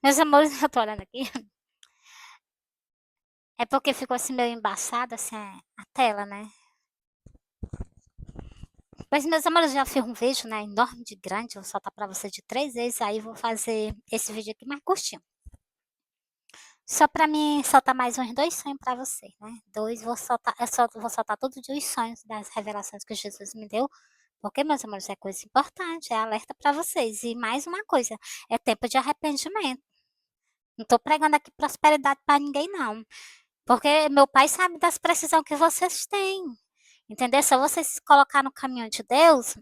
Meus amores, eu tô olhando aqui. É porque ficou assim meio embaçado, assim, a tela, né? Mas, meus amores, eu já fiz um vídeo, né? Enorme de grande. Vou soltar pra você de 3 vezes. Aí vou fazer esse vídeo aqui mais curtinho. Só pra mim soltar mais uns 2 sonhos pra você, né? Dois, vou soltar, vou soltar todos os sonhos das revelações que Jesus me deu. Porque, meus amores, é coisa importante, é alerta pra vocês. E mais uma coisa, é tempo de arrependimento. Não tô pregando aqui prosperidade pra ninguém, não. Porque meu pai sabe das precisões que vocês têm. Entendeu? Se vocês se colocar no caminho de Deus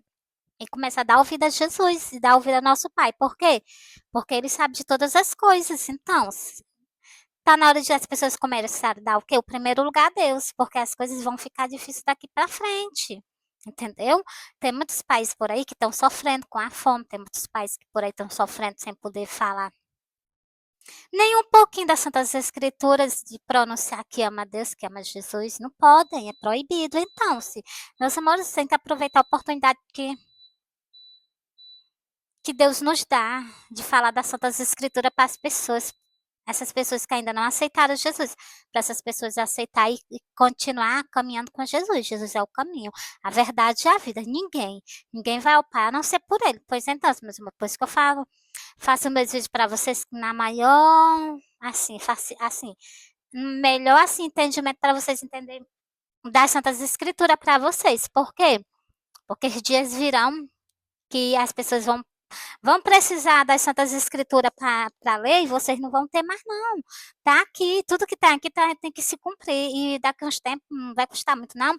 e começar a dar ouvido a Jesus e dar ouvido ao nosso Pai. Por quê? Porque ele sabe de todas as coisas. Então, tá na hora de as pessoas começarem a dar o quê? O primeiro lugar a Deus, porque as coisas vão ficar difíceis daqui para frente. Entendeu? Tem muitos pais por aí que estão sofrendo com a fome, tem muitos pais que por aí estão sofrendo sem poder falar nem um pouquinho das Santas Escrituras de pronunciar que ama Deus, que ama Jesus, não podem, é proibido. Então, se meus amores, tem que aproveitar a oportunidade que Deus nos dá de falar das Santas Escrituras para as pessoas, essas pessoas que ainda não aceitaram Jesus, para essas pessoas aceitar e continuar caminhando com Jesus. Jesus é o caminho, a verdade e a vida. Ninguém vai ao Pai a não ser por Ele. Pois então, meus irmãos, depois que eu falo, faço meus vídeos para vocês na maior, assim, assim, melhor assim entendimento para vocês entenderem das Santas Escrituras para vocês. Por quê? Porque os dias virão que as pessoas vão precisar das Santas Escrituras para ler e vocês não vão ter mais, não. Tá aqui, tudo que tá aqui tem que se cumprir. E daqui a uns tempos não vai custar muito, não.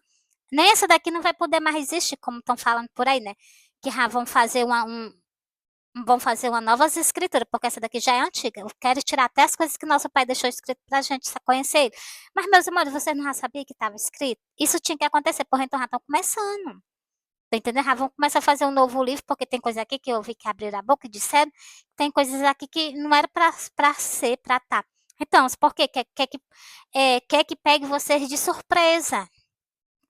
Nem essa daqui não vai poder mais existir, como estão falando por aí, né? Que vão fazer vão fazer uma nova escritura, porque essa daqui já é antiga. Eu quero tirar até as coisas que nosso pai deixou escrito para a gente conhecer ele. Mas, meus amores, vocês não já sabiam que estava escrito? Isso tinha que acontecer, porra, então já estão começando. Tá entendendo? Já vão começar a fazer um novo livro, porque tem coisa aqui que eu vi que abriram a boca e disseram, tem coisas aqui que não era para ser, para estar. Tá. Então, por quê? Quer que pegue vocês de surpresa.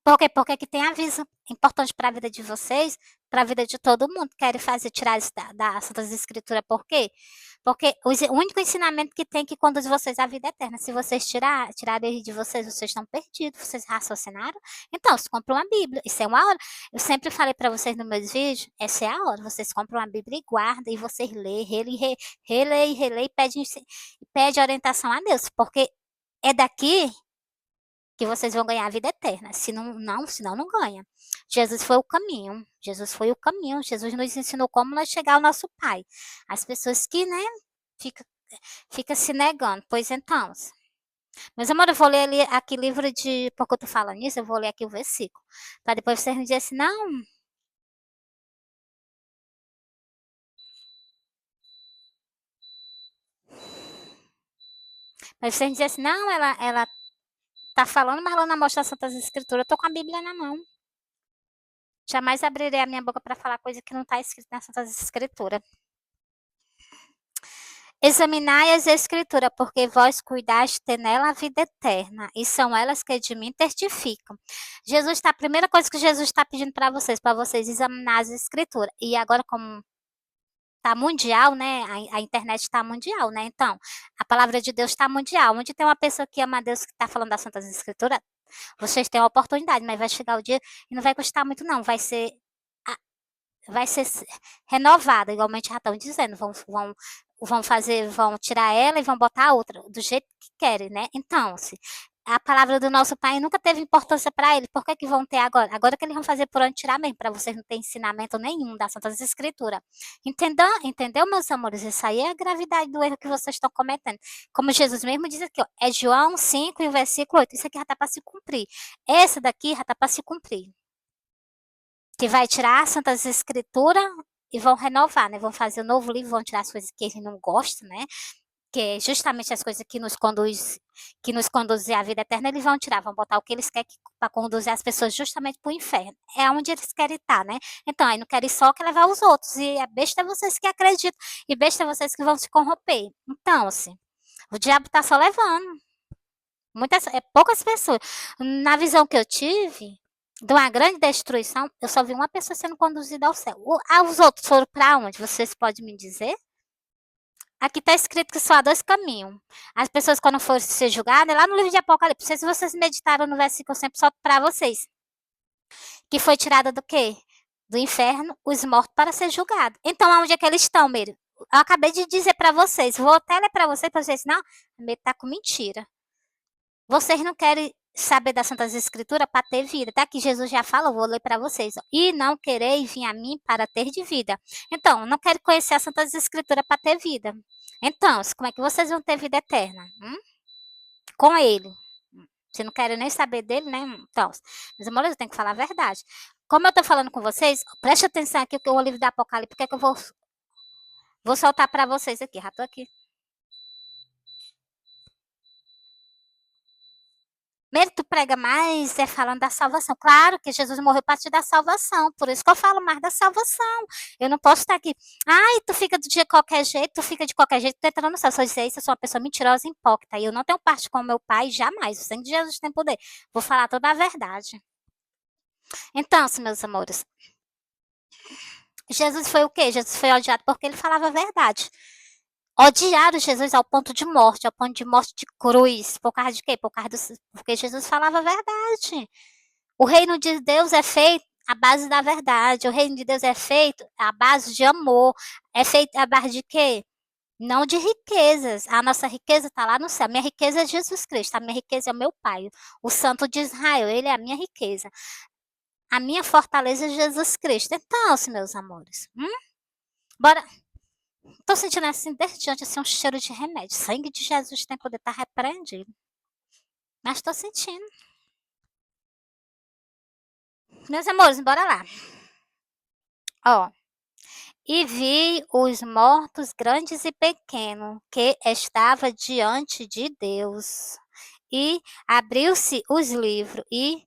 Por quê? Porque aqui tem aviso importante para a vida de vocês, para a vida de todo mundo. Querem fazer tirar isso da Santas Escrituras. Por quê? Porque o único ensinamento que tem que conduz vocês à vida eterna. Se vocês tirarem de vocês, vocês estão perdidos. Vocês raciocinaram? Então, se compram uma Bíblia. Isso é uma hora. Eu sempre falei para vocês nos meus vídeos, essa é a hora. Vocês compram uma Bíblia e guardam, e vocês lêem, relê, e pede orientação a Deus. Porque é daqui que vocês vão ganhar a vida eterna. Senão não ganha. Jesus foi o caminho. Jesus foi o caminho. Jesus nos ensinou como nós chegar ao nosso Pai. As pessoas que, né, fica, fica se negando. Pois então, meus amores, eu vou ler ali, aqui livro de. Porque eu tô falando nisso, eu vou ler aqui o versículo. Para depois vocês não dizerem assim, não. Mas vocês não dizerem assim, não, ela tá falando, mas ela não mostra as Santas Escrituras. Eu tô com a Bíblia na mão. Jamais abrirei a minha boca para falar coisa que não está escrita nas Santas Escrituras. Examinai as Escrituras, porque vós cuidaste ter nela a vida eterna, e são elas que de mim testificam. A primeira coisa que Jesus está pedindo para vocês examinar as Escrituras. E agora, como está mundial, né? A internet está mundial, né? Então, a palavra de Deus está mundial. Onde tem uma pessoa que ama a Deus que está falando das Santas Escrituras, vocês têm a oportunidade, mas vai chegar o dia e não vai custar muito, não. Vai ser renovada, igualmente já estão dizendo, vão tirar ela e vão botar a outra, do jeito que querem, né? Então, se a palavra do nosso pai nunca teve importância para ele, por que que vão ter agora? Agora que eles vão fazer por onde tirar mesmo, para vocês não terem ensinamento nenhum das Santas Escrituras. Entendeu, meus amores? Isso aí é a gravidade do erro que vocês estão cometendo. Como Jesus mesmo diz aqui, ó, é João 5 e o versículo 8. Isso aqui já está para se cumprir. Essa daqui já está para se cumprir, que vai tirar as Santas Escrituras e vão renovar, né? Vão fazer um novo livro, vão tirar as coisas que a gente não gosta, né? Que é justamente as coisas que nos conduzem à vida eterna, eles vão tirar, vão botar o que eles querem para conduzir as pessoas justamente para o inferno. É onde eles querem estar, né? Então, aí não querem só que levar os outros. E é besta vocês que acreditam, e besta vocês que vão se corromper. Então, assim, o diabo está só levando. Poucas pessoas. Na visão que eu tive, de uma grande destruição, eu só vi uma pessoa sendo conduzida ao céu. Os outros foram para onde? Vocês podem me dizer? Aqui está escrito que só há 2 caminhos. As pessoas, quando forem ser julgadas, lá no livro de Apocalipse, não sei se vocês meditaram no versículo, eu sempre solto para vocês. Que foi tirada do quê? Do inferno, os mortos para ser julgados. Então, onde é que eles estão, Meire? Eu acabei de dizer para vocês, vou até ler para vocês, não, Meire está com mentira. Vocês não querem saber das Santas Escrituras para ter vida. Tá aqui, Jesus já fala, vou ler para vocês. E não quereis vir a mim para ter de vida. Então, não quero conhecer as Santas Escrituras para ter vida. Então, como é que vocês vão ter vida eterna? Com ele. Você não quer nem saber dele, né? Então, meus amores, eu tenho que falar a verdade. Como eu estou falando com vocês, preste atenção aqui, que o livro da Apocalipse, porque é que eu vou soltar para vocês aqui. Já estou aqui. Mérito prega mais falando da salvação. Claro que Jesus morreu para te dar salvação, por isso que eu falo mais da salvação. Eu não posso estar aqui, ai, tu fica de qualquer jeito, tu fica de qualquer jeito, tu entra no céu. Se eu disser isso, eu sou uma pessoa mentirosa e hipócrita, e eu não tenho parte com meu pai, jamais. O sangue de Jesus tem poder. Vou falar toda a verdade. Então, meus amores, Jesus foi o quê? Jesus foi odiado porque ele falava a verdade. Odiaram Jesus ao ponto de morte de cruz. Por causa de quê? Porque Jesus falava a verdade. O reino de Deus é feito à base da verdade. O reino de Deus é feito à base de amor. É feito à base de quê? Não de riquezas. A nossa riqueza está lá no céu. A minha riqueza é Jesus Cristo. A minha riqueza é o meu Pai. O Santo de Israel. Ele é a minha riqueza. A minha fortaleza é Jesus Cristo. Então, meus amores. Bora. Tô sentindo assim, desde diante, assim, um cheiro de remédio. Sangue de Jesus tem poder estar repreendido. Mas tô sentindo. Meus amores, bora lá. Ó. E vi os mortos grandes e pequenos, que estava diante de Deus. E abriu-se os livros, e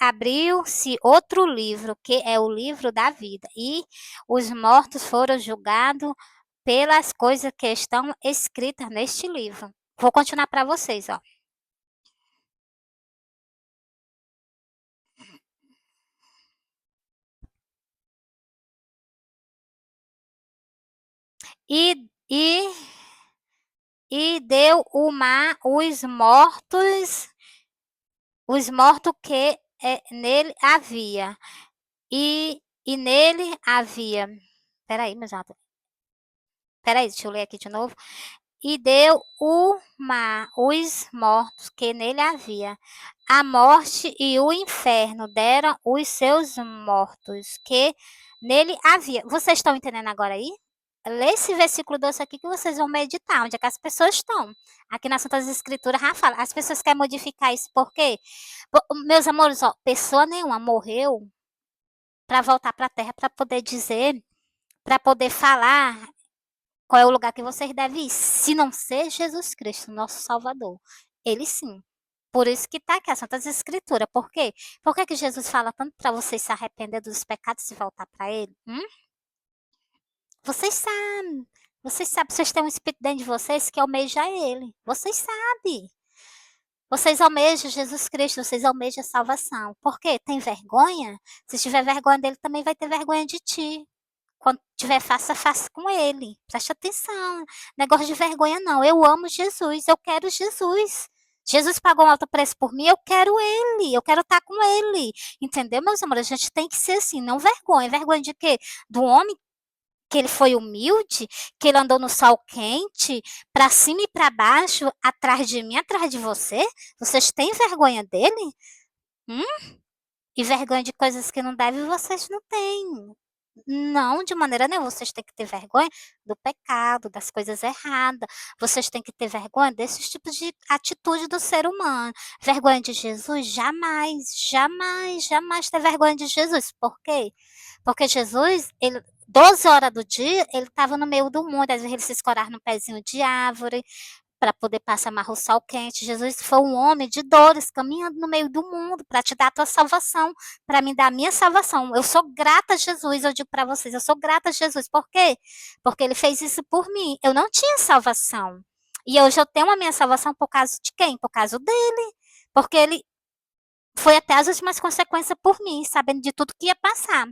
abriu-se outro livro, que é o livro da vida. E os mortos foram julgados pelas coisas que estão escritas neste livro. Vou continuar para vocês, ó. E, e, e deu o mar os mortos que nele havia. E nele havia. Peraí, meus amigos. Peraí, deixa eu ler aqui de novo. E deu o mar os mortos que nele havia. A morte e o inferno deram os seus mortos que nele havia. Vocês estão entendendo agora aí? Lê esse versículo 12 aqui que vocês vão meditar, onde é que as pessoas estão. Aqui nas Santas Escrituras, Rafa, as pessoas querem modificar isso, por quê? Meus amores, ó, pessoa nenhuma morreu para voltar para a terra, para poder dizer, para poder falar qual é o lugar que vocês devem ir, se não ser Jesus Cristo, nosso Salvador. Ele sim. Por isso que está aqui as Santas Escrituras. Por quê? Por que Jesus fala tanto para vocês se arrepender dos pecados e voltar para ele? Vocês sabem. Vocês têm um espírito dentro de vocês que almeja ele. Vocês sabem. Vocês almejam Jesus Cristo, vocês almejam a salvação. Por quê? Tem vergonha? Se tiver vergonha dele, também vai ter vergonha de ti. Quando tiver face a face com ele. Preste atenção. Negócio de vergonha não. Eu amo Jesus, eu quero Jesus. Jesus pagou um alto preço por mim, eu quero ele, eu quero estar com ele. Entendeu, meus amores? A gente tem que ser assim, não vergonha. Vergonha de quê? Do homem que ele foi humilde, que ele andou no sol quente, para cima e para baixo, atrás de mim, atrás de você? Vocês têm vergonha dele? Hum? E vergonha de coisas que não devem, vocês não têm. Não, de maneira nenhuma. Vocês têm que ter vergonha do pecado, das coisas erradas. Vocês têm que ter vergonha desses tipos de atitude do ser humano. Vergonha de Jesus? Jamais, jamais, jamais ter vergonha de Jesus. Por quê? Porque Jesus, ele 12 horas do dia, ele estava no meio do mundo. Às vezes ele se escorava no pezinho de árvore para poder passar mais o sol quente. Jesus foi um homem de dores, caminhando no meio do mundo para te dar a tua salvação, para me dar a minha salvação. Eu sou grata a Jesus, eu digo para vocês, eu sou grata a Jesus. Por quê? Porque ele fez isso por mim. Eu não tinha salvação. E hoje eu tenho a minha salvação por causa de quem? Por causa dele. Porque ele foi até as últimas consequências por mim, sabendo de tudo que ia passar.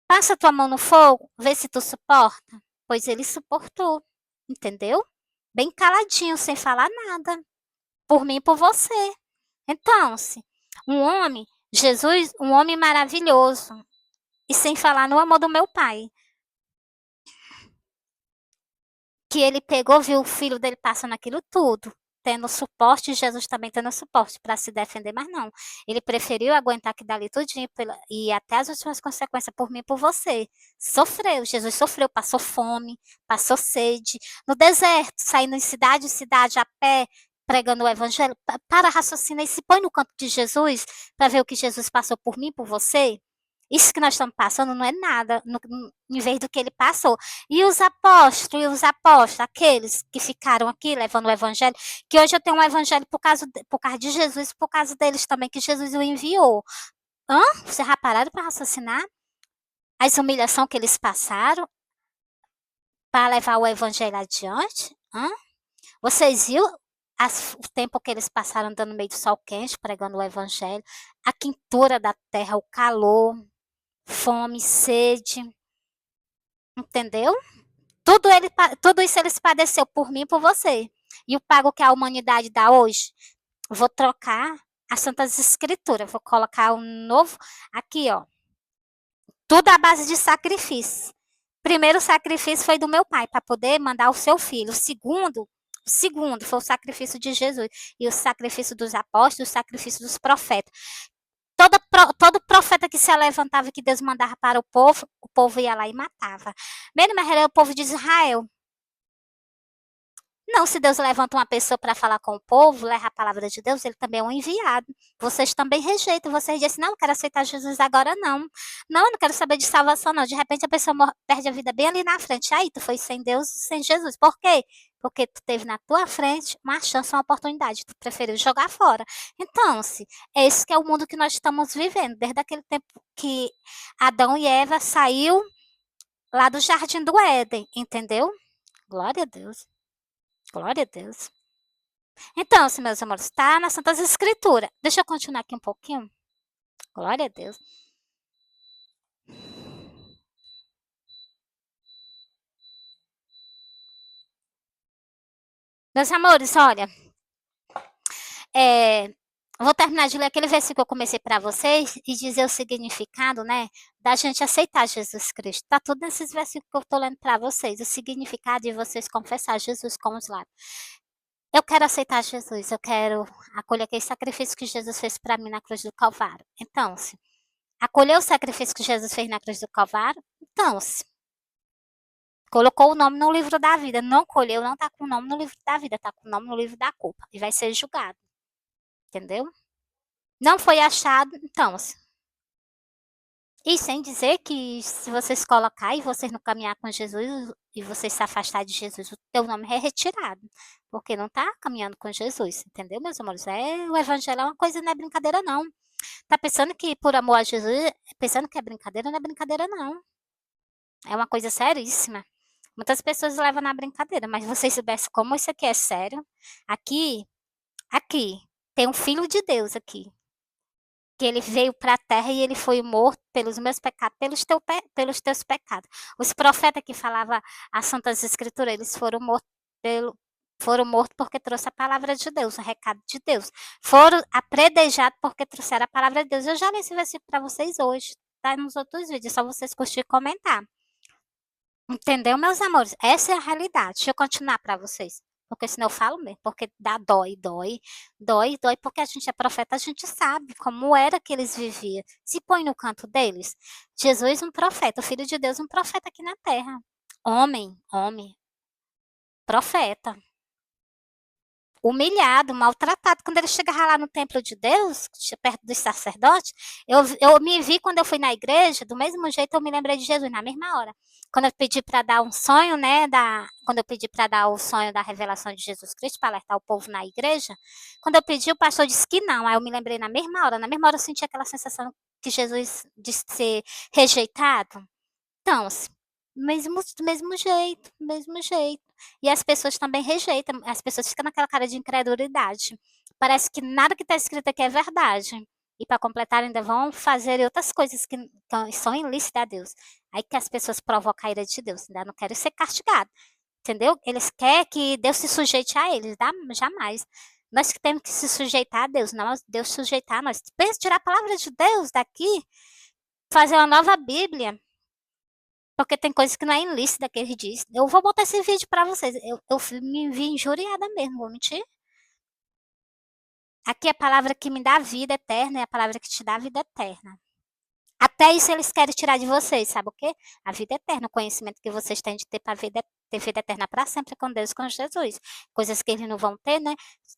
Passa tua mão no fogo, vê se tu suporta. pois ele suportou, entendeu? Bem caladinho, sem falar nada, por mim e por você. Então, se um homem, Jesus, um homem maravilhoso, e sem falar no amor do meu pai, que ele pegou, viu o filho dele passando aquilo tudo, tendo suporte, e Jesus também tendo suporte para se defender, mas não. Ele preferiu aguentar aquilo dali tudinho e até as últimas consequências por mim e por você. Sofreu, Jesus sofreu, passou fome, passou sede, no deserto, saindo em cidade em cidade a pé, pregando o evangelho. Para, raciocina e se põe no campo de Jesus para ver o que Jesus passou por mim e por você. Isso que nós estamos passando não é nada, em vez do que ele passou. E os apóstolos, aqueles que ficaram aqui levando o evangelho, que hoje eu tenho um evangelho por causa de Jesus, por causa deles também, que Jesus o enviou. Hã? Vocês já pararam para raciocinar? As humilhações que eles passaram para levar o evangelho adiante? Hã? Vocês viram o tempo que eles passaram dando meio do sol quente, pregando o evangelho, a quintura da terra, o calor, fome, sede, entendeu? Tudo isso eles padeceu por mim e por você. E o pago que a humanidade dá hoje, vou trocar as Santas Escrituras, vou colocar um novo aqui, ó. Tudo à base de sacrifício. Primeiro sacrifício foi do meu pai para poder mandar o seu filho. O segundo foi o sacrifício de Jesus e o sacrifício dos apóstolos, o sacrifício dos profetas. Todo profeta que se levantava, que Deus mandava para o povo ia lá e matava. Mesmo era o povo de Israel. Não, se Deus levanta uma pessoa para falar com o povo, leva a palavra de Deus, ele também é um enviado. Vocês também rejeitam, vocês dizem, não, eu quero aceitar Jesus agora, não. Não, eu não quero saber de salvação, não. De repente a pessoa perde a vida bem ali na frente. Aí tu foi sem Deus, sem Jesus. Por quê? Porque tu teve na tua frente uma chance, uma oportunidade. Tu preferiu jogar fora. Então, é esse que é o mundo que nós estamos vivendo. Desde aquele tempo que Adão e Eva saiu lá do Jardim do Éden, entendeu? Glória a Deus. Glória a Deus. Então, meus amores, está nas Santas Escrituras. Deixa eu continuar aqui um pouquinho. Glória a Deus. Meus amores, olha, vou terminar de ler aquele versículo que eu comecei para vocês e dizer o significado, né, da gente aceitar Jesus Cristo. Está tudo nesses versículos que eu estou lendo para vocês, o significado de vocês confessar Jesus com os lábios. Eu quero aceitar Jesus, eu quero acolher aquele sacrifício que Jesus fez para mim na cruz do Calvário. Então, acolheu o sacrifício que Jesus fez na cruz do Calvário? Então, colocou o nome no livro da vida. Não colheu, não está com o nome no livro da vida, está com o nome no livro da culpa. E vai ser julgado. Entendeu? Não foi achado, então. E sem dizer que se vocês colocar e vocês não caminhar com Jesus e vocês se afastar de Jesus, o teu nome é retirado. Porque não está caminhando com Jesus, entendeu, meus amores? O evangelho é uma coisa, não é brincadeira, não. Tá pensando que por amor a Jesus, pensando que é brincadeira, não é brincadeira, não. É uma coisa seríssima. Muitas pessoas levam na brincadeira, mas vocês soubessem como isso aqui é sério. Aqui, tem um filho de Deus aqui. Que ele veio para a terra e ele foi morto pelos meus pecados, pelos teus pecados. Os profetas que falavam as Santas Escrituras, eles foram mortos porque trouxe a palavra de Deus, o recado de Deus. Foram apredejados porque trouxeram a palavra de Deus. Eu já li esse versículo para vocês hoje, tá nos outros vídeos, é só vocês curtir e comentar. Entendeu, meus amores? Essa é a realidade. Deixa eu continuar para vocês. Porque senão eu falo mesmo, porque dói, porque a gente é profeta, a gente sabe como era que eles viviam. Se põe no canto deles. Jesus, um profeta, o Filho de Deus, um profeta aqui na terra. Homem, profeta. Humilhado, maltratado. Quando ele chegava lá no templo de Deus, perto dos sacerdotes, eu me vi quando eu fui na igreja, do mesmo jeito eu me lembrei de Jesus, na mesma hora. Quando eu pedi para dar um sonho, né, quando eu pedi para dar o sonho da revelação de Jesus Cristo, para alertar o povo na igreja, quando eu pedi, o pastor disse que não, aí eu me lembrei na mesma hora eu senti aquela sensação que Jesus disse ser rejeitado. Então, do mesmo jeito. E as pessoas também rejeitam, as pessoas ficam naquela cara de incredulidade. Parece que nada que está escrito aqui é verdade. E para completar, ainda vão fazer outras coisas que são ilícitas a Deus. Aí que as pessoas provocam a ira de Deus. Ainda não querem ser castigados. Entendeu? Eles querem que Deus se sujeite a eles. Jamais. Nós que temos que se sujeitar a Deus, não Deus sujeitar a nós. Pensa tirar a palavra de Deus daqui, fazer uma nova Bíblia. Porque tem coisas que não é ilícita que ele diz. Eu vou botar esse vídeo para vocês. Eu me vi injuriada mesmo, vou mentir. Aqui é a palavra que me dá vida eterna é a palavra que te dá vida eterna. Até isso eles querem tirar de vocês, sabe o quê? A vida eterna, o conhecimento que vocês têm de ter para ter vida eterna para sempre com Deus, com Jesus. Coisas que eles não vão ter, né?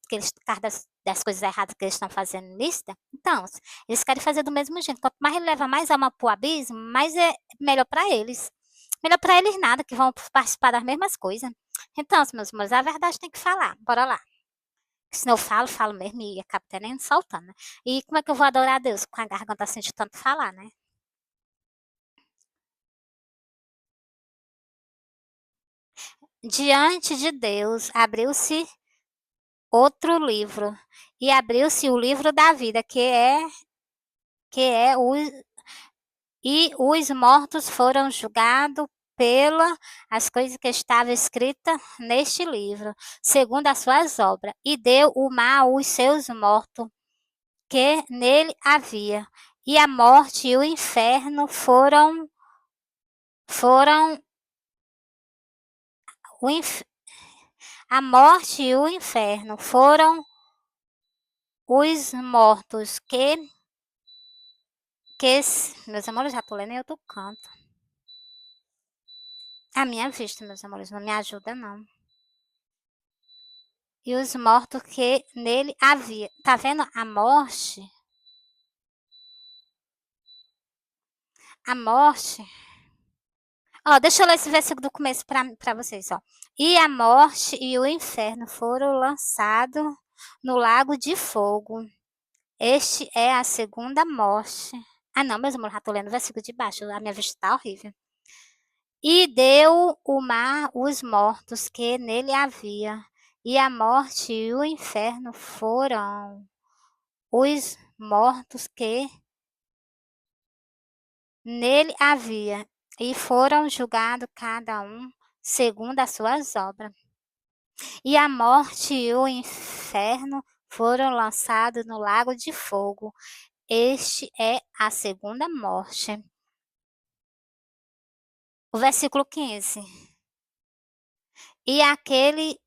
Que eles, por causa das coisas erradas que eles estão fazendo lista. Então, eles querem fazer do mesmo jeito. Quanto mais ele leva mais alma pro abismo, mais é melhor para eles. Melhor para eles nada, que vão participar das mesmas coisas. Então, meus amores, a verdade tem que falar. Bora lá. Senão eu falo mesmo e acabo até nem soltando, né? E como é que eu vou adorar a Deus com a garganta assim de tanto falar, né? Diante de Deus abriu-se outro livro e abriu-se o livro da vida, que é o e os mortos foram julgados pela as coisas que estavam escritas neste livro, segundo as suas obras, e deu o mal aos seus mortos que nele havia, e a morte e o inferno foram o inf... a morte e o inferno foram os mortos que meus amores, já tô lendo em outro canto. A minha vista, meus amores, não me ajuda não. E os mortos que nele havia. Tá vendo a morte? A morte. Ó, deixa eu ler esse versículo do começo para vocês, ó. E a morte e o inferno foram lançados no lago de fogo. Este é a segunda morte. Ah, não, meus amores, já tô lendo o versículo de baixo. A minha vista tá horrível. E deu o mar os mortos que nele havia, e a morte e o inferno foram os mortos que nele havia, e foram julgados cada um segundo as suas obras. E a morte e o inferno foram lançados no lago de fogo. Este é a segunda morte. O versículo 15. E aquele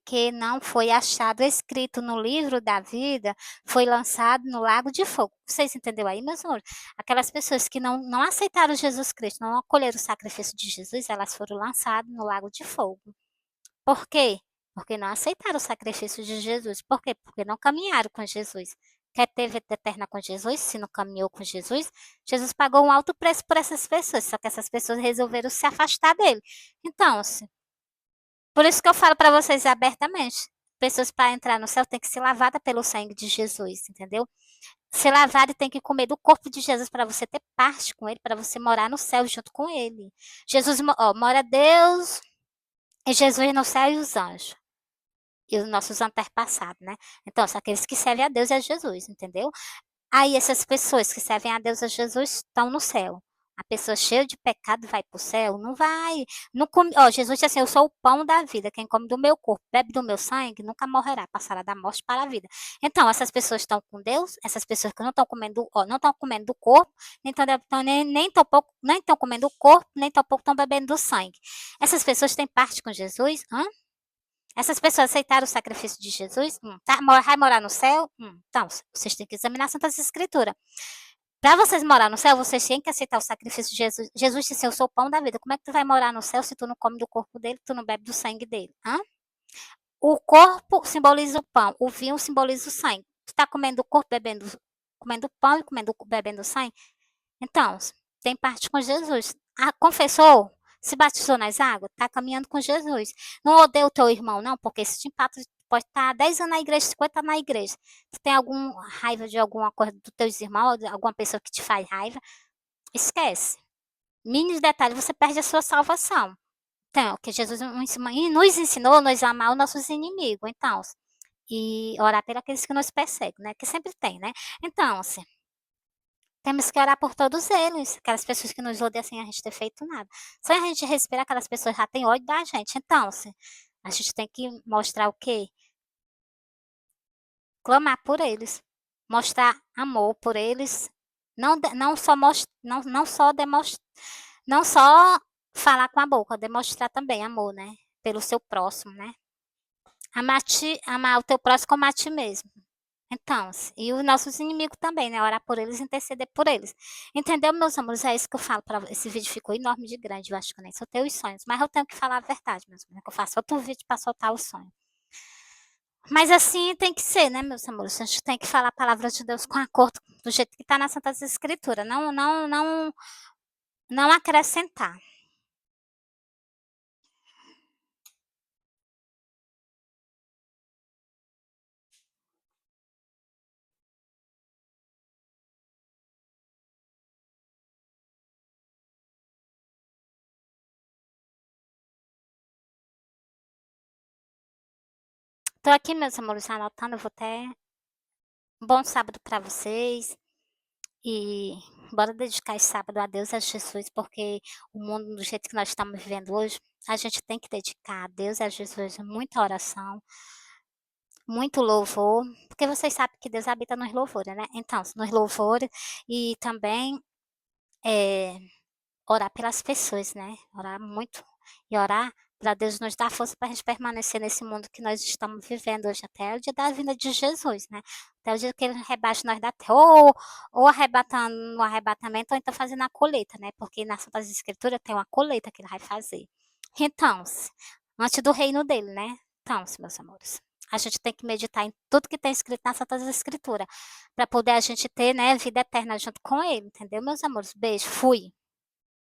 que não foi achado escrito no livro da vida foi lançado no lago de fogo. Vocês entenderam aí, meus amores? Aquelas pessoas que não aceitaram Jesus Cristo, não acolheram o sacrifício de Jesus, elas foram lançadas no lago de fogo. Por quê? Porque não aceitaram o sacrifício de Jesus. Por quê? Porque não caminharam com Jesus. Quer ter vida eterna com Jesus, se não caminhou com Jesus? Jesus pagou um alto preço por essas pessoas, só que essas pessoas resolveram se afastar dele. Então, por isso que eu falo para vocês abertamente. Pessoas para entrar no céu têm que ser lavadas pelo sangue de Jesus, entendeu? Ser lavada e tem que comer do corpo de Jesus para você ter parte com ele, para você morar no céu junto com ele. Jesus, ó, mora Deus e Jesus no céu e os anjos. E os nossos antepassados, né? Então, são aqueles que servem a Deus e a Jesus, entendeu? Aí essas pessoas que servem a Deus e a Jesus estão no céu. A pessoa cheia de pecado vai para o céu? Não vai. Não come, ó, Jesus disse assim, eu sou o pão da vida. Quem come do meu corpo, bebe do meu sangue, nunca morrerá, passará da morte para a vida. Então, essas pessoas estão com Deus, essas pessoas que não estão comendo, ó, não estão comendo do corpo, nem tão pouco, nem estão comendo o corpo, nem tão pouco estão bebendo do sangue. Essas pessoas têm parte com Jesus? Hã? Essas pessoas aceitaram o sacrifício de Jesus? Tá, vai morar no céu? Então, vocês têm que examinar Santas Escrituras. Para vocês morar no céu, vocês têm que aceitar o sacrifício de Jesus. Jesus disse, eu sou o pão da vida. Como é que tu vai morar no céu se tu não come do corpo dele, tu não bebe do sangue dele? Hã? O corpo simboliza o pão, o vinho simboliza o sangue. Tu tá comendo o corpo, comendo pão e bebendo sangue? Então, tem parte com Jesus. Confessou? Se batizou nas águas? Tá caminhando com Jesus. Não odeia o teu irmão, não, porque esse te empata pode estar 10 anos na igreja, 50 anos na igreja. Tu tem alguma raiva de alguma coisa dos teus irmãos, de alguma pessoa que te faz raiva? Esquece. Mínimos detalhes, você perde a sua salvação. Então, que Jesus nos ensinou, nos amar os nossos inimigos. Então, e orar por aqueles que nos perseguem, né, que sempre tem, né. Então, assim, temos que orar por todos eles, aquelas pessoas que nos odeiam sem a gente ter feito nada. Só a gente respirar, aquelas pessoas já têm ódio da gente. Então, assim, a gente tem que mostrar o quê? Clamar por eles, mostrar amor por eles, não só demonstra não só falar com a boca, demonstrar também amor, né, pelo seu próximo, né. Amar o teu próximo como a ti mesmo. Então, e os nossos inimigos também, né, orar por eles, interceder por eles. Entendeu, meus amores? É isso que eu falo pra esse vídeo ficou enorme de grande, eu acho que eu nem soltei os sonhos, mas eu tenho que falar a verdade, meus amores, que eu faço outro vídeo pra soltar o sonho. Mas assim tem que ser, né, meus amores, a gente tem que falar a palavra de Deus com acordo do jeito que tá nas Santas Escrituras, não acrescentar. Tô aqui, meus amores, anotando, eu vou até um bom sábado pra vocês. E bora dedicar esse sábado a Deus e a Jesus, porque o mundo do jeito que nós estamos vivendo hoje, a gente tem que dedicar a Deus e a Jesus muita oração, muito louvor, porque vocês sabem que Deus habita nos louvores, né? Então, nos louvores e também eh, orar pelas pessoas, né? Orar muito e orar para Deus nos dar força para a gente permanecer nesse mundo que nós estamos vivendo hoje, até o dia da vinda de Jesus, né? Até o dia que ele rebaixa nós da terra, ou arrebatando no arrebatamento, ou então fazendo a colheita, né? Porque nas Santas Escrituras tem uma colheita que ele vai fazer. Então, antes do reino dele, né? Então, meus amores, a gente tem que meditar em tudo que tem escrito nas Santas Escrituras, para poder a gente ter, né, vida eterna junto com ele, entendeu, meus amores? Beijo, fui.